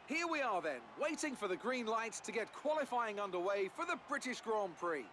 Here we are then, waiting for the green light to get qualifying underway for the British Grand-Prix.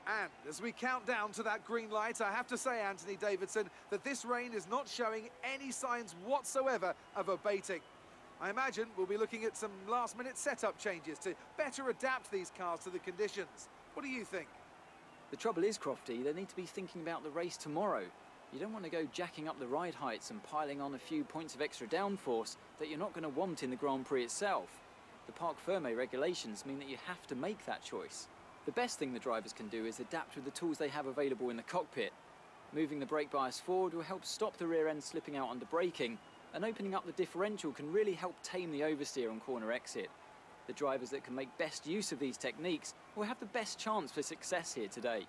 And as we count down to that green light, I have to say, Anthony Davidson, that this rain is not showing any signs whatsoever of abating. I imagine we'll be looking at some last-minute setup changes to better adapt these cars to the conditions. What do you think? The trouble is, Crofty, they need to be thinking about the race tomorrow. You don't want to go jacking up the ride heights and piling on a few points of extra downforce that you're not going to want in the Grand Prix itself. The Parc Fermé regulations mean that you have to make that choice. The best thing the drivers can do is adapt with the tools they have available in the cockpit. Moving the brake bias forward will help stop the rear end slipping out under braking, and opening up the differential can really help tame the oversteer on corner exit. The drivers that can make best use of these techniques will have the best chance for success here today.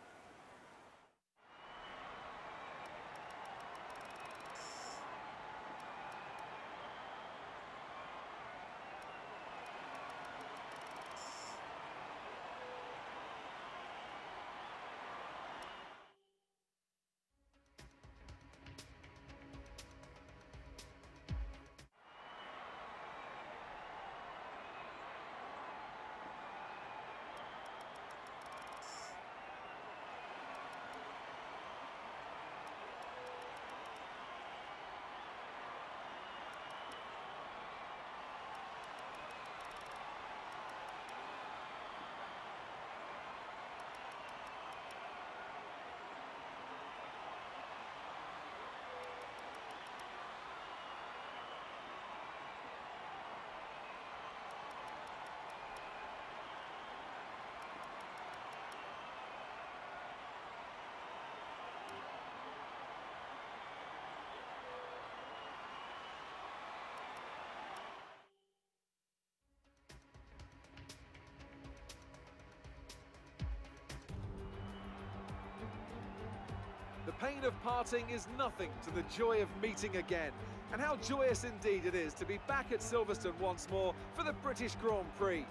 The pain of parting is nothing to the joy of meeting again. And how joyous indeed it is to be back at Silverstone once more for the British Grand Prix.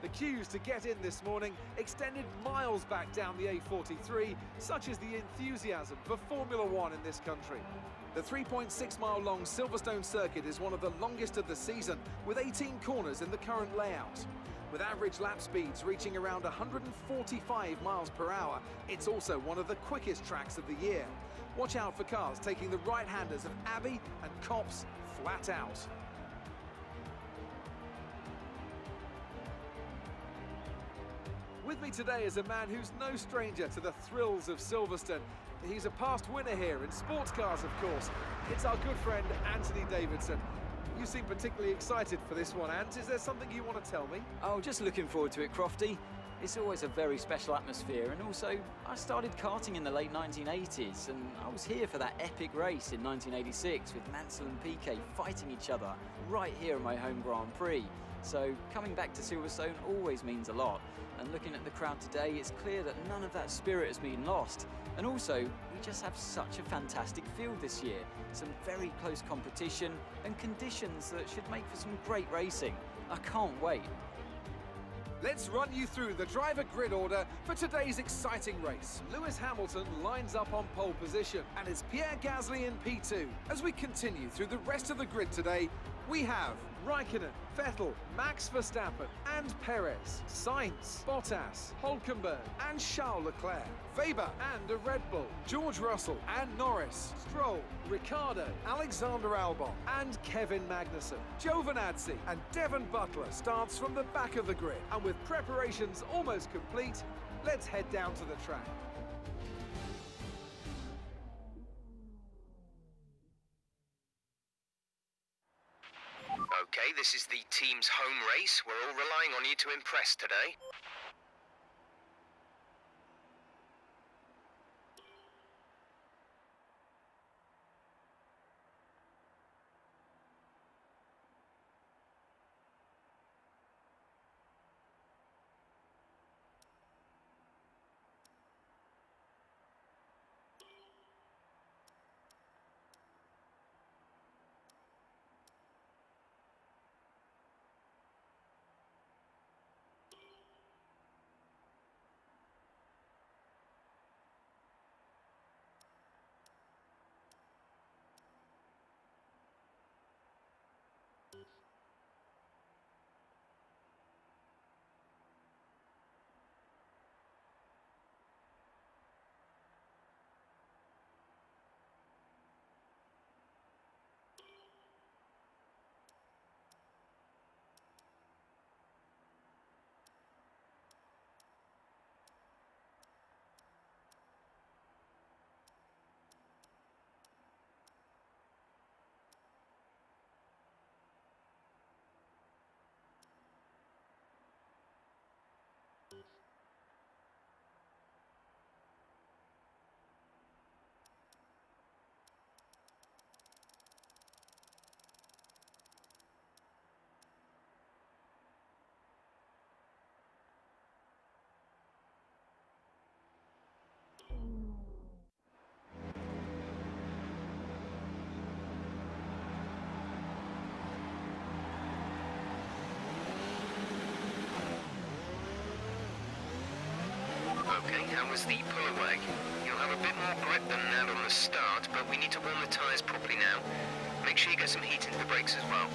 The queues to get in this morning extended miles back down the A43, such is the enthusiasm for Formula One in this country. The 3.6-mile long Silverstone circuit is one of the longest of the season, with 18 corners in the current layout. With average lap speeds reaching around 145 miles per hour, it's also one of the quickest tracks of the year. Watch out for cars taking the right-handers of Abbey and Copse flat out. With me today is a man who's no stranger to the thrills of Silverstone. He's a past winner here in sports cars, of course. It's our good friend Anthony Davidson. You seem particularly excited for this one, Ant. Is there something you want to tell me? Oh, just looking forward to it, Crofty. It's always a very special atmosphere, and also, I started karting in the late 1980s, and I was here for that epic race in 1986 with Mansell and Piquet fighting each other right here in my home Grand Prix. So coming back to Silverstone always means a lot, and looking at the crowd today, it's clear that none of that spirit has been lost. And also, we just have such a fantastic field this year, some very close competition and conditions that should make for some great racing. I can't wait. Let's run you through the driver grid order for today's exciting race. Lewis Hamilton lines up on pole position, and it's Pierre Gasly in P2. As we continue through the rest of the grid today, we have Raikkonen, Vettel, Max Verstappen and Perez, Sainz, Bottas, Hülkenberg and Charles Leclerc, Weber and a Red Bull, George Russell and Norris, Stroll, Ricciardo, Alexander Albon and Kevin Magnussen. Giovinazzi and Devon Butler starts from the back of the grid, and with preparations almost complete, let's head down to the track. Okay, this is the team's home race. We're all relying on you to impress today. Okay, how was the pull away? You'll have a bit more grip than that on the start, but we need to warm the tyres properly now. Make sure you get some heat into the brakes as well.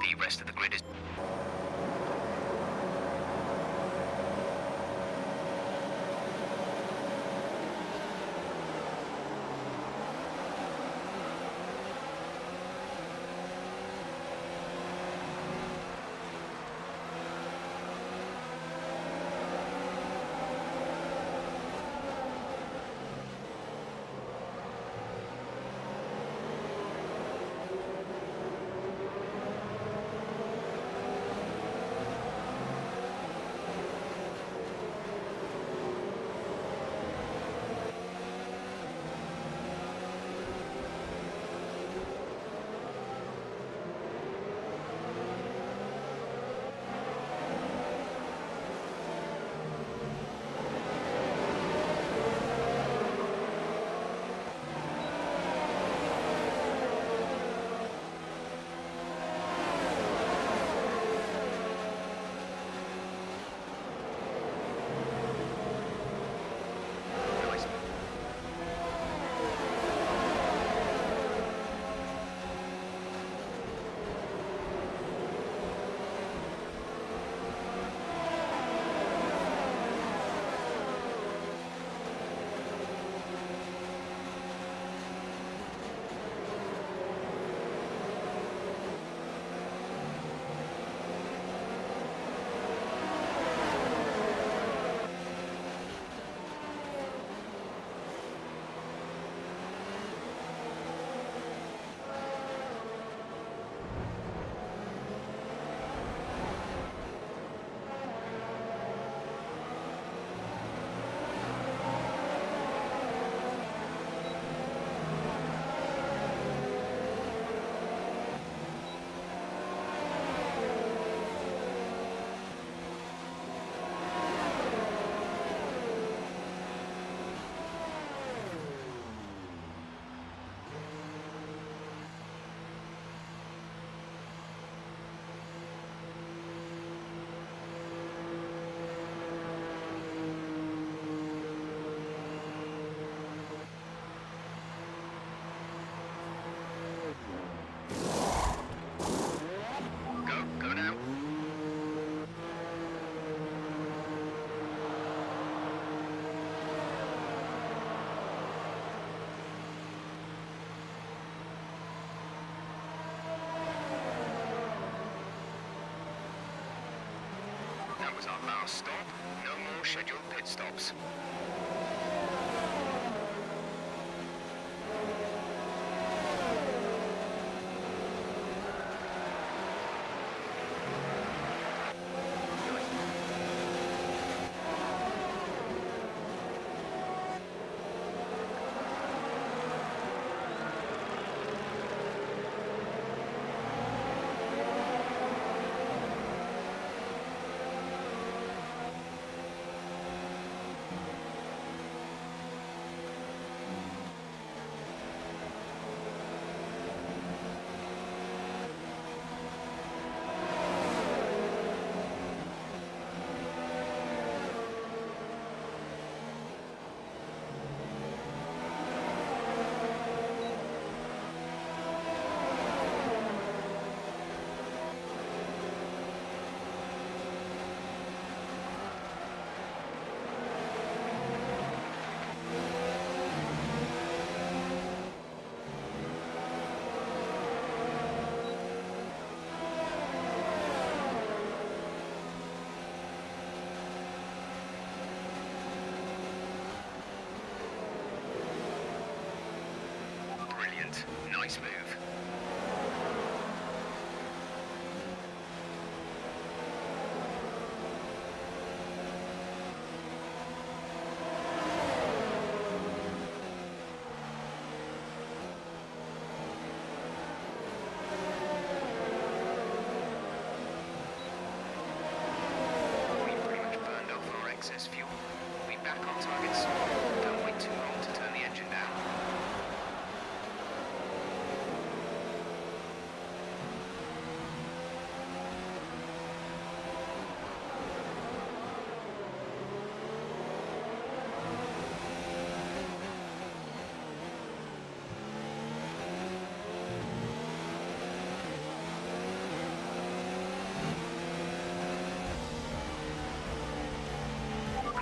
The rest of the grid is... was our last stop. No more scheduled pit stops. Nice move. We pretty much burned off our excess fuel. We'll be back on target soon. Don't wait too long to turn the engine down.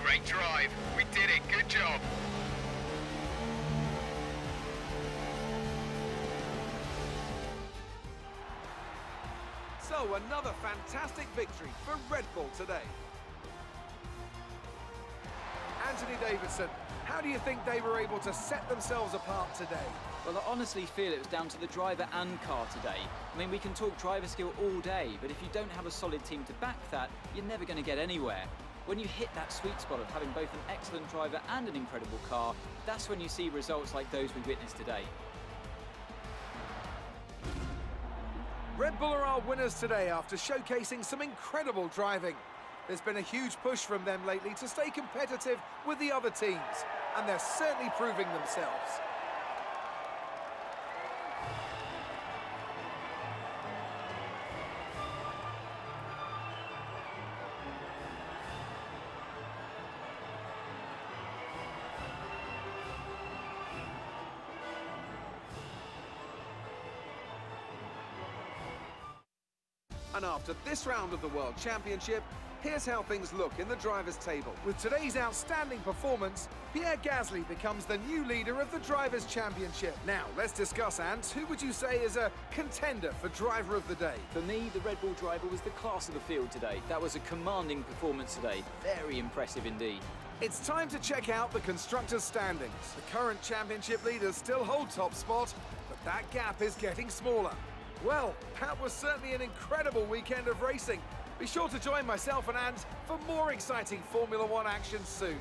Great drive. We did it. Good job. So, another fantastic victory for Red Bull today. Anthony Davidson, how do you think they were able to set themselves apart today? Well, I honestly feel it was down to the driver and car today. I mean, we can talk driver skill all day, but if you don't have a solid team to back that, you're never going to get anywhere. When you hit that sweet spot of having both an excellent driver and an incredible car, that's when you see results like those we witnessed today. Red Bull are our winners today after showcasing some incredible driving. There's been a huge push from them lately to stay competitive with the other teams, and they're certainly proving themselves. And after this round of the World Championship, here's how things look in the drivers' table. With today's outstanding performance, Pierre Gasly becomes the new leader of the Drivers' Championship. Now, let's discuss, Ant, who would you say is a contender for Driver of the Day? For me, the Red Bull driver was the class of the field today. That was a commanding performance today. Very impressive indeed. It's time to check out the Constructors' standings. The current championship leaders still hold top spot, but that gap is getting smaller. Well, that was certainly an incredible weekend of racing. Be sure to join myself and Ant for more exciting Formula One action soon.